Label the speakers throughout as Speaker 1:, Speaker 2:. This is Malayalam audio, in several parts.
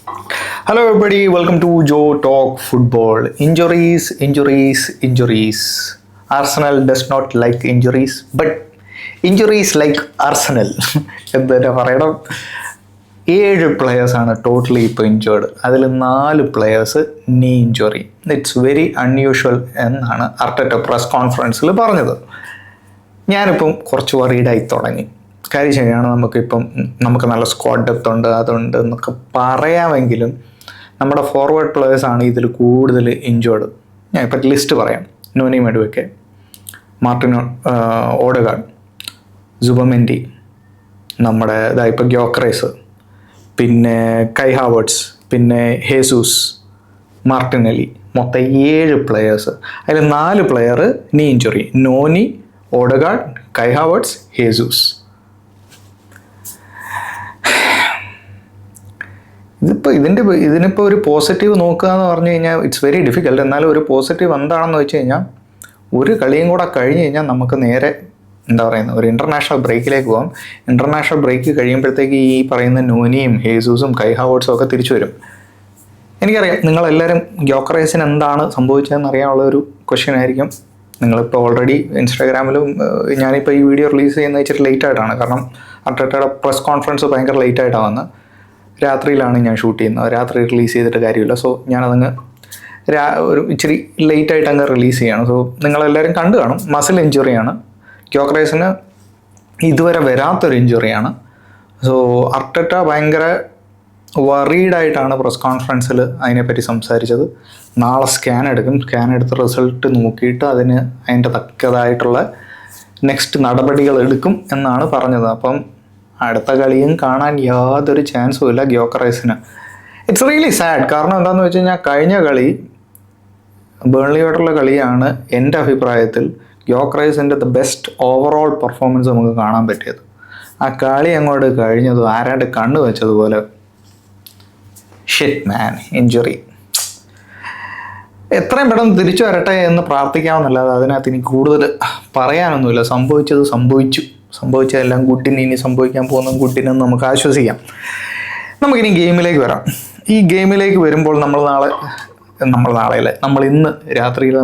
Speaker 1: Hello, everybody. Welcome to Joe Talk Football. Injuries. Arsenal does not like injuries, but injuries like Arsenal. എന്താ പറയണം, 7 പ്ലെയേഴ്സാണ് ടോട്ടലി ഇപ്പോൾ ഇഞ്ചേർഡ്. അതിൽ 4 പ്ലെയേഴ്സ് നീ ഇഞ്ചുറി. ഇറ്റ്സ് വെരി അൺയൂഷ്വൽ എന്നാണ് അർട്ടറ്റ പ്രസ് കോൺഫറൻസിൽ പറഞ്ഞത്. ഞാനിപ്പം കുറച്ച് വറീഡായി തുടങ്ങി. കാര്യം ശരിയാണ്, നമുക്ക് നല്ല സ്ക്വാഡ് ഡെപ്ത് ഉണ്ട്, അതുണ്ട് എന്നൊക്കെ പറയാമെങ്കിലും നമ്മുടെ ഫോർവേഡ് പ്ലെയേഴ്സാണ് ഇതിൽ കൂടുതൽ ഇഞ്ചേർഡ്. ഞാൻ ഇപ്പം ലിസ്റ്റ് പറയാം. നോനി മെഡുവെക്കെ, മാർട്ടിൻ ഓഡെഗാർഡ്, സുബമെൻഡി, നമ്മുടെ ഇപ്പം ഗ്യോക്കറേസ്, പിന്നെ കൈ ഹാവേർട്സ്, പിന്നെ ഹേസൂസ്, മാർട്ടിനെലി. മൊത്തം 7 പ്ലെയേഴ്സ്. അതിൽ 4 പ്ലെയർ നീ ഇഞ്ചുറി. നോനി, ഓഡെഗാർഡ്, കൈ ഹാവേർട്സ്, ഹേസൂസ്. ഇതിനിപ്പോൾ ഒരു പോസിറ്റീവ് നോക്കുക എന്ന് പറഞ്ഞു കഴിഞ്ഞാൽ ഇറ്റ്സ് വെരി ഡിഫിക്കൽട്ട്. എന്നാലും ഒരു പോസിറ്റീവ് എന്താണെന്ന് വെച്ച് കഴിഞ്ഞാൽ, ഒരു കളിയും കൂടെ കഴിഞ്ഞ് കഴിഞ്ഞാൽ നമുക്ക് നേരെ ഒരു ഇൻ്റർനാഷണൽ ബ്രേക്കിലേക്ക് പോകാം. ഇൻ്റർനാഷണൽ ബ്രേക്ക് കഴിയുമ്പോഴത്തേക്ക് ഈ പറയുന്ന നോനിയും ഹേസൂസും കൈ ഹാവേർട്സും ഒക്കെ തിരിച്ചു വരും. എനിക്കറിയാം നിങ്ങളെല്ലാവരും ഗ്യോക്കറേസിന് എന്താണ് സംഭവിച്ചതെന്ന് അറിയാനുള്ളൊരു ക്വസ്റ്റ്യൻ ആയിരിക്കും. നിങ്ങളിപ്പോൾ ഓൾറെഡി ഇൻസ്റ്റാഗ്രാമിലും ഞാനിപ്പോൾ ഈ വീഡിയോ റിലീസ് ചെയ്യുന്ന വെച്ചിട്ട് ലേറ്റ് ആയിട്ടാണ്. കാരണം അർട്ടറ്റയുടെ പ്രസ് കോൺഫറൻസ് ഭയങ്കര ലേറ്റ് ആയിട്ടാണ് വന്നത്. രാത്രിയിലാണ് ഞാൻ ഷൂട്ട് ചെയ്യുന്നത്. രാത്രി റിലീസ് ചെയ്തിട്ട് കാര്യമില്ല. സോ ഞാനതങ്ങ് ഒരു ഇച്ചിരി ലേറ്റായിട്ട് അങ്ങ് റിലീസ് ചെയ്യാണ്. സോ നിങ്ങളെല്ലാവരും കണ്ടു കാണും. മസിൽ ഇഞ്ചുറിയാണ്. ഗ്യോക്കറേസിന് ഇതുവരെ വരാത്തൊരു ഇഞ്ചുറിയാണ്. സോ അർട്ടറ്റ ഭയങ്കര വറീഡായിട്ടാണ് പ്രസ് കോൺഫറൻസിൽ അതിനെപ്പറ്റി സംസാരിച്ചത്. നാളെ സ്കാൻ എടുക്കും. സ്കാൻ എടുത്ത് റിസൾട്ട് നോക്കിയിട്ട് അതിൻ്റെ തക്കതായിട്ടുള്ള നെക്സ്റ്റ് നടപടികൾ എടുക്കും എന്നാണ് പറഞ്ഞത്. അപ്പം അടുത്ത കളിയും കാണാൻ യാതൊരു ചാൻസും ഇല്ല ഗ്യോക്കറേസിന്. It's really sad. കാരണം എന്താണെന്ന് വെച്ച് കഴിഞ്ഞാൽ, കഴിഞ്ഞ കളി ബേൺലിയോടുള്ള കളിയാണ് എൻ്റെ അഭിപ്രായത്തിൽ ഗ്യോക്കറേസിൻ്റെ ദ ബെസ്റ്റ് ഓവറോൾ പെർഫോമൻസ് നമുക്ക് കാണാൻ പറ്റിയത്. ആ കളി അങ്ങോട്ട് കഴിഞ്ഞത് ആരാണ്ട് കണ്ണു വെച്ചതുപോലെ. ഷിറ്റ് മാൻ, ഇഞ്ചുറി. എത്രയും പെട്ടെന്ന് തിരിച്ചു വരട്ടെ എന്ന് പ്രാർത്ഥിക്കാമെന്നല്ലാതെ അതിനകത്ത് ഇനി കൂടുതൽ പറയാനൊന്നുമില്ല. സംഭവിച്ചതെല്ലാം ഗുഡിന്, ഇനി സംഭവിക്കാൻ പോകുന്ന ഗുഡിനെന്ന് നമുക്ക് ആശ്വസിക്കാം. നമുക്കിനി ഗെയിമിലേക്ക് വരാം. ഈ ഗെയിമിലേക്ക് വരുമ്പോൾ നമ്മൾ ഇന്ന് രാത്രിയിൽ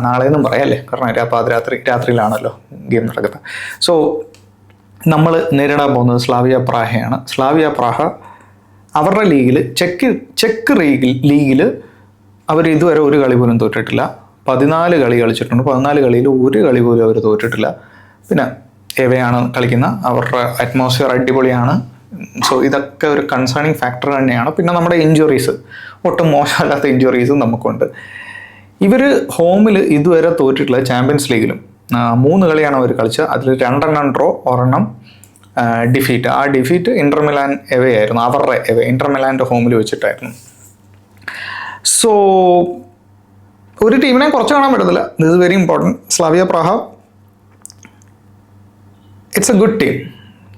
Speaker 1: നാളെയെന്നും പറയാമല്ലേ, കാരണം രാത്രിയിലാണല്ലോ ഗെയിം നടക്കുന്നത്. സോ നമ്മൾ നേരിടാൻ പോകുന്നത് സ്ലാവിയ പ്രാഹയാണ്. സ്ലാവിയ പ്രാഹ അവരുടെ ലീഗിൽ, ചെക്ക് ലീഗിൽ അവർ ഇതുവരെ ഒരു കളി പോലും തോറ്റിട്ടില്ല. 14 കളി കളിച്ചിട്ടുണ്ട്. 14 കളിയിൽ ഒരു കളി പോലും അവർ തോറ്റിട്ടില്ല. പിന്നെ എവയാണ് കളിക്കുന്ന, അവരുടെ അറ്റ്മോസ്ഫിയർ അടിപൊളിയാണ്. സോ ഇതൊക്കെ ഒരു കൺസേണിങ് ഫാക്ടർ തന്നെയാണ്. പിന്നെ നമ്മുടെ ഇഞ്ചുറീസ്, ഒട്ടും മോശമല്ലാത്ത ഇഞ്ചുറീസും നമുക്കുണ്ട്. ഇവർ ഹോമിൽ ഇതുവരെ തോറ്റിട്ടില്ല. ചാമ്പ്യൻസ് ലീഗിലും 3 കളിയാണ് അവർ കളിച്ചത്. അതിൽ 2 ഡ്രോ, 1 ഡിഫീറ്റ്. ആ ഡിഫീറ്റ് ഇന്റർ മിലാൻ എവേ ആയിരുന്നു. അവരുടെ ഇന്റർ മിലാൻ്റെ ഹോമിൽ വെച്ചിട്ടായിരുന്നു. സോ ഒരു ടീമിനെ കുറച്ച് കാണാൻ പറ്റത്തില്ല. This is very important. Slavia Praha it's a good team.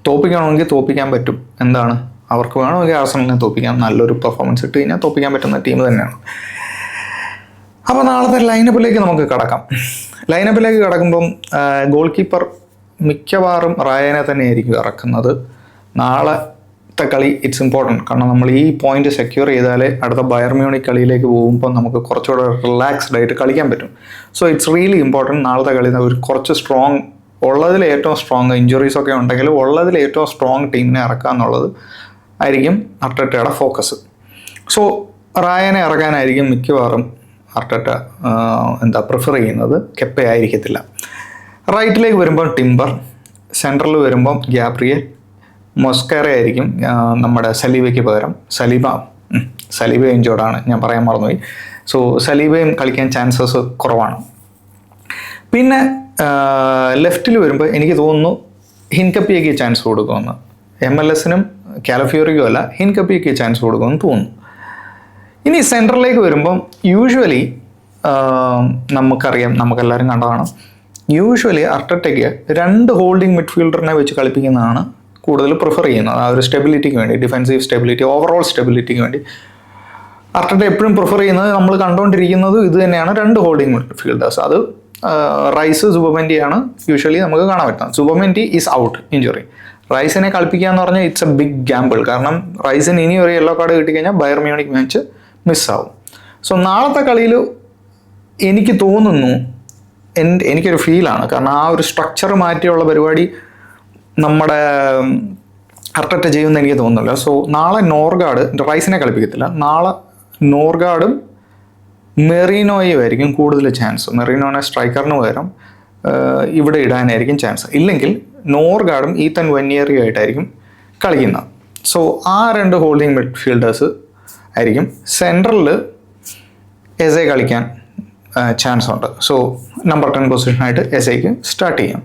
Speaker 1: തോപ്പിക്കണമെങ്കിൽ തോപ്പിക്കാൻ പറ്റും. അവർക്ക് വേണമെങ്കിൽ ആർസണലിനെ തോപ്പിക്കാം. നല്ലൊരു പെർഫോമൻസ് ഇട്ട് കഴിഞ്ഞാൽ തോപ്പിക്കാൻ പറ്റുന്ന ടീം തന്നെയാണ്. അപ്പോൾ നാളത്തെ ലൈനപ്പിലേക്ക് നമുക്ക് കടക്കാം. ലൈനപ്പിലേക്ക് കടക്കുമ്പം ഗോൾ കീപ്പർ മിക്കവാറും റായനെ തന്നെയായിരിക്കും ഇറക്കുന്നത്. നാളത്തെ കളി ഇറ്റ്സ് ഇമ്പോർട്ടൻറ്റ്. കാരണം നമ്മൾ ഈ പോയിന്റ് സെക്യൂർ ചെയ്താലേ അടുത്ത ബയർ മ്യൂണിക് കളിയിലേക്ക് പോകുമ്പോൾ നമുക്ക് കുറച്ചുകൂടെ റിലാക്സ്ഡ് ആയിട്ട് കളിക്കാൻ പറ്റും. So it's really important. നാളത്തെ കളി ഒരു കുറച്ച് സ്ട്രോങ്, ഉള്ളതിൽ ഏറ്റവും സ്ട്രോങ്, ഇഞ്ചുറീസൊക്കെ ഉണ്ടെങ്കിലും ഉള്ളതിൽ ഏറ്റവും സ്ട്രോങ് ടീമിനെ ഇറക്കുക എന്നുള്ളത് ആയിരിക്കും അർട്ടറ്റയുടെ ഫോക്കസ്. സോ റായനെ ഇറക്കാനായിരിക്കും മിക്കവാറും അർട്ടറ്റ പ്രിഫർ ചെയ്യുന്നത്. കെപ്പ ആയിരിക്കത്തില്ല. റൈറ്റിലേക്ക് വരുമ്പോൾ ടിംബർ, സെൻട്രൽ വരുമ്പം ഗ്യാബ്രിയൽ, മൊസ്കേറ ആയിരിക്കും നമ്മുടെ സലീബയ്ക്ക് പകരം. സലീബ ഇഞ്ചോർഡാണ്, ഞാൻ പറയാൻ മറന്നുപോയി. സോ സലീബയും കളിക്കാൻ ചാൻസസ് കുറവാണ്. പിന്നെ ലെഫ്റ്റിൽ വരുമ്പോൾ എനിക്ക് തോന്നുന്നു ഹിൻകപ്പിയയ്ക്ക് ചാൻസ് കൊടുക്കുമെന്ന്. MLS-നും കാലഫിയോറിക്കും അല്ല, ഹിൻകപ്പിയയ്ക്ക് ചാൻസ് കൊടുക്കുമെന്ന് തോന്നുന്നു. ഇനി സെൻട്രലിലേക്ക് വരുമ്പം യൂഷ്വലി നമുക്കെല്ലാവരും കണ്ടതാണ്, യൂഷ്വലി അർട്ടറ്റയ്ക്ക് 2 ഹോൾഡിംഗ് മിഡ്ഫീൽഡറിനെ വെച്ച് കളിപ്പിക്കുന്നതാണ് കൂടുതൽ പ്രിഫർ ചെയ്യുന്നത്. ആ ഒരു സ്റ്റെബിലിറ്റിക്ക് വേണ്ടി, ഡിഫെൻസീവ് സ്റ്റെബിലിറ്റി, ഓവറോൾ സ്റ്റെബിലിറ്റിക്ക് വേണ്ടി അർട്ടറ്റ എപ്പോഴും പ്രിഫർ ചെയ്യുന്നത്, നമ്മൾ കണ്ടുകൊണ്ടിരിക്കുന്നത് ഇത് തന്നെയാണ്. 2 ഹോൾഡിംഗ് മിഡ്ഫീൽഡേഴ്സ്. അത് റൈസ്, സുബമെൻഡിയാണ് യൂഷ്വലി നമുക്ക് കാണാൻ പറ്റുന്നത്. സുബമെൻഡി ഈസ് ഔട്ട്, ഇഞ്ചുറി. റൈസിനെ കളിപ്പിക്കുക എന്ന് പറഞ്ഞാൽ ഇറ്റ്സ് എ ബിഗ് ഗാമ്പിൾ. കാരണം റൈസിന് ഇനി ഒരു യെല്ലോ കാർഡ് കിട്ടിക്കഴിഞ്ഞാൽ ബയർ മ്യൂണിക് മാച്ച് മിസ്സാവും. സോ നാളത്തെ കളിയിൽ എനിക്ക് തോന്നുന്നു, എനിക്കൊരു ഫീലാണ്, കാരണം ആ ഒരു സ്ട്രക്ചർ മാറ്റിയുള്ള പരിപാടി നമ്മുടെ അർട്ടറ്റ ചെയ്യുമെന്ന് എനിക്ക് തോന്നുന്നില്ല. സോ നാളെ നോർഗാർഡ് റൈസിനെ കളിപ്പിക്കത്തില്ല. നാളെ നോർഗാർഡും മെറീനോയും ആയിരിക്കും കൂടുതൽ ചാൻസ്. മെറീനോനെ സ്ട്രൈക്കറിന് പകരം ഇവിടെ ഇടാനായിരിക്കും ചാൻസ്. ഇല്ലെങ്കിൽ നോർഗാർഡും ഈത്തൻ വന്യേറിയും ആയിട്ടായിരിക്കും കളിക്കുന്നത്. സോ ആ 2 ഹോൾഡിംഗ് മിഡ്ഫീൽഡേഴ്സ് ആയിരിക്കും. സെൻട്രലിൽ എസെ കളിക്കാൻ ചാൻസ് ഉണ്ട്. സോ നമ്പർ 10 പൊസിഷനായിട്ട് എസെക്ക് സ്റ്റാർട്ട് ചെയ്യാം.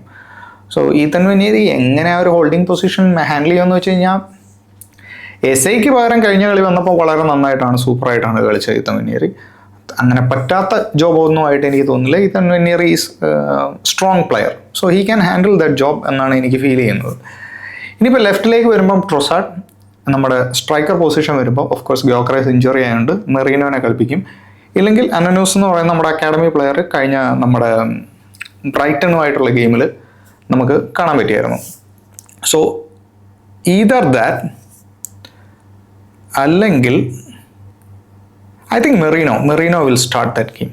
Speaker 1: സോ ഈത്തൻ വന്യേരി എങ്ങനെ ആ ഒരു ഹോൾഡിംഗ് പൊസിഷൻ ഹാൻഡിൽ ചെയ്യുമെന്ന് വെച്ച് കഴിഞ്ഞാൽ, എസെക്ക് പകരം കഴിഞ്ഞ കളി വന്നപ്പോൾ വളരെ നന്നായിട്ടാണ്, സൂപ്പറായിട്ടാണ് കളിച്ചത് ഈത്തൻ വന്യേരി. അങ്ങനെ പറ്റാത്ത ജോബ് ഒന്നുമായിട്ട് എനിക്ക് തോന്നുന്നില്ല. Ethan Nwaneri is strong player. So he can handle that job എന്നാണ് എനിക്ക് ഫീൽ ചെയ്യുന്നത്. ഇനിയിപ്പോൾ ലെഫ്റ്റിലേക്ക് വരുമ്പം ട്രൊസാർഡ്, നമ്മുടെ സ്ട്രൈക്കർ പൊസിഷൻ വരുമ്പോൾ ഓഫ് കോഴ്സ് ഗ്യോക്കറേസ് ഇഞ്ചുറി ആയതുകൊണ്ട് മെറീനോനെ കളിപ്പിക്കും. ഇല്ലെങ്കിൽ അനനൂസ് എന്ന് പറയുന്ന നമ്മുടെ അക്കാഡമി പ്ലെയർ കഴിഞ്ഞ നമ്മുടെ ബ്രൈറ്റണുമായിട്ടുള്ള ഗെയിമിൽ നമുക്ക് കാണാൻ പറ്റിയായിരുന്നു. സോ ഈദർ ദാറ്റ് അല്ലെങ്കിൽ I think Merino will start that game.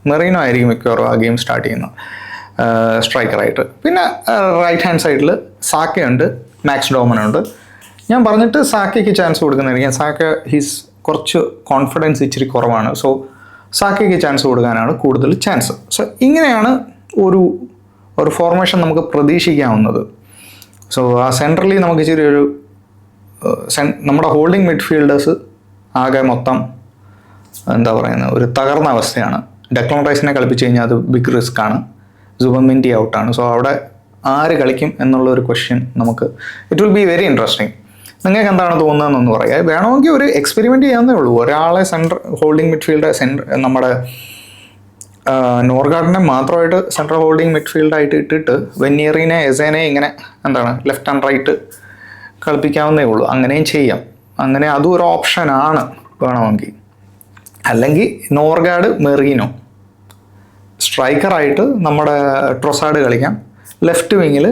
Speaker 1: Merino ആയിരിക്കും മിക്കവാറും ആ ഗെയിം സ്റ്റാർട്ട് ചെയ്യുന്നത് സ്ട്രൈക്കറായിട്ട്. പിന്നെ റൈറ്റ് ഹാൻഡ് സൈഡിൽ സാക്കയുണ്ട്, മാക്സ് ഡോമനുണ്ട്. ഞാൻ പറഞ്ഞിട്ട് സാക്കയ്ക്ക് ചാൻസ് കൊടുക്കുന്നതായിരിക്കും. സാക്ക ഹിസ് കുറച്ച് കോൺഫിഡൻസ് ഇച്ചിരി കുറവാണ്. സോ സാക്കയ്ക്ക് ചാൻസ് കൊടുക്കാനാണ് കൂടുതൽ ചാൻസ്. സോ ഇങ്ങനെയാണ് ഒരു ഫോർമേഷൻ നമുക്ക് പ്രതീക്ഷിക്കാവുന്നത്. സോ ആ സെൻട്രലി നമുക്ക് ഇച്ചിരി നമ്മുടെ ഹോൾഡിംഗ് മിഡ്ഫീൽഡേഴ്സ് ആകെ മൊത്തം എന്താ പറയുന്നത്, ഒരു തകർന്ന അവസ്ഥയാണ്. ഡെക്ലൻ റൈസിനെ കളിപ്പിച്ച് കഴിഞ്ഞാൽ അത് ബിഗ് റിസ്ക് ആണ്. സുബമിൻഡി ഔട്ടാണ്. സോ അവിടെ ആര് കളിക്കും എന്നുള്ളൊരു ക്വസ്റ്റ്യൻ നമുക്ക് it will be very interesting. നിങ്ങൾക്ക് എന്താണ് തോന്നുന്നതെന്നൊന്ന് പറയാം. വേണമെങ്കിൽ ഒരു എക്സ്പെരിമെൻറ്റ് ചെയ്യാവുന്നേ ഉള്ളൂ. ഒരാളെ ഹോൾഡിംഗ് മിഡ്ഫീൽഡ് നമ്മുടെ നോർഗാർഡിനെ മാത്രമായിട്ട് സെൻട്രൽ ഹോൾഡിംഗ് മിഡ്ഫീൽഡായിട്ട് ഇട്ടിട്ട് വെന്യേറിനെ എസേനെ ഇങ്ങനെ എന്താണ് ലെഫ്റ്റ് ആൻഡ് റൈറ്റ് കളിപ്പിക്കാവുന്നേ ഉള്ളൂ. അങ്ങനെയും ചെയ്യാം. അങ്ങനെ അതും ഒരു ഓപ്ഷനാണ് വേണമെങ്കിൽ. അല്ലെങ്കിൽ നോർഗാർഡ് മെറീനോ സ്ട്രൈക്കറായിട്ട് നമ്മുടെ ട്രൊസാർഡ് കളിക്കാം. ലെഫ്റ്റ് വിങ്ങിൽ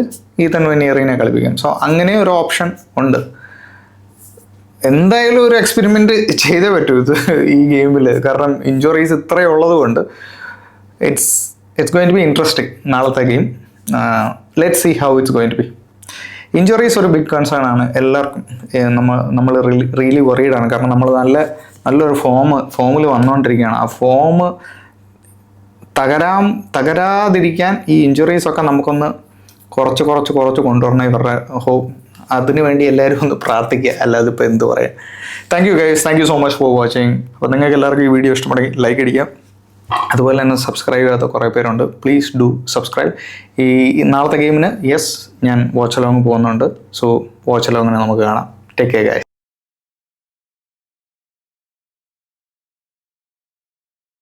Speaker 1: ഈത്തൻ വെന്യേറിനെ കളിപ്പിക്കാം. സോ അങ്ങനെ ഒരു ഓപ്ഷൻ ഉണ്ട്. എന്തായാലും ഒരു എക്സ്പെരിമെൻറ്റ് ചെയ്തേ പറ്റൂ ഇത് ഈ ഗെയിമിൽ. കാരണം ഇഞ്ചുറീസ് ഇത്രയും ഉള്ളത് കൊണ്ട് it's going to be interesting നാളത്തെ game. Let's see how it's going to be. Injuries ഒരു ബിഗ് കൺസേൺ ആണ് എല്ലാവർക്കും. നമ്മൾ റിയലി വറീഡാണ്. കാരണം നമ്മൾ നല്ലൊരു ഫോമിൽ വന്നുകൊണ്ടിരിക്കുകയാണ്. ആ ഫോം തകരാതിരിക്കാൻ ഈ ഇഞ്ചുറീസൊക്കെ നമുക്കൊന്ന് കുറച്ച് കൊണ്ടുവരണം ഇവരുടെ അതിനു വേണ്ടി എല്ലാവരും ഒന്ന് പ്രാർത്ഥിക്കുക. അല്ലാതെ ഇപ്പോൾ എന്ത് പറയാം. Thank you guys, thank you so much for watching. അപ്പോൾ നിങ്ങൾക്ക് എല്ലാവർക്കും ഈ വീഡിയോ ഇഷ്ടപ്പെടുമെങ്കിൽ ലൈക്ക് അടിക്കാം. അതുപോലെ തന്നെ സബ്സ്ക്രൈബ് ചെയ്യാത്ത കുറേ പേരുണ്ട്. Please do subscribe. ഈ നാളത്തെ ഗെയിമിന് ഞാൻ വാച്ച് അലോങ് പോകുന്നുണ്ട്. സോ വാച്ച് അലോങ്ങിനെ നമുക്ക് കാണാം. Take care guys.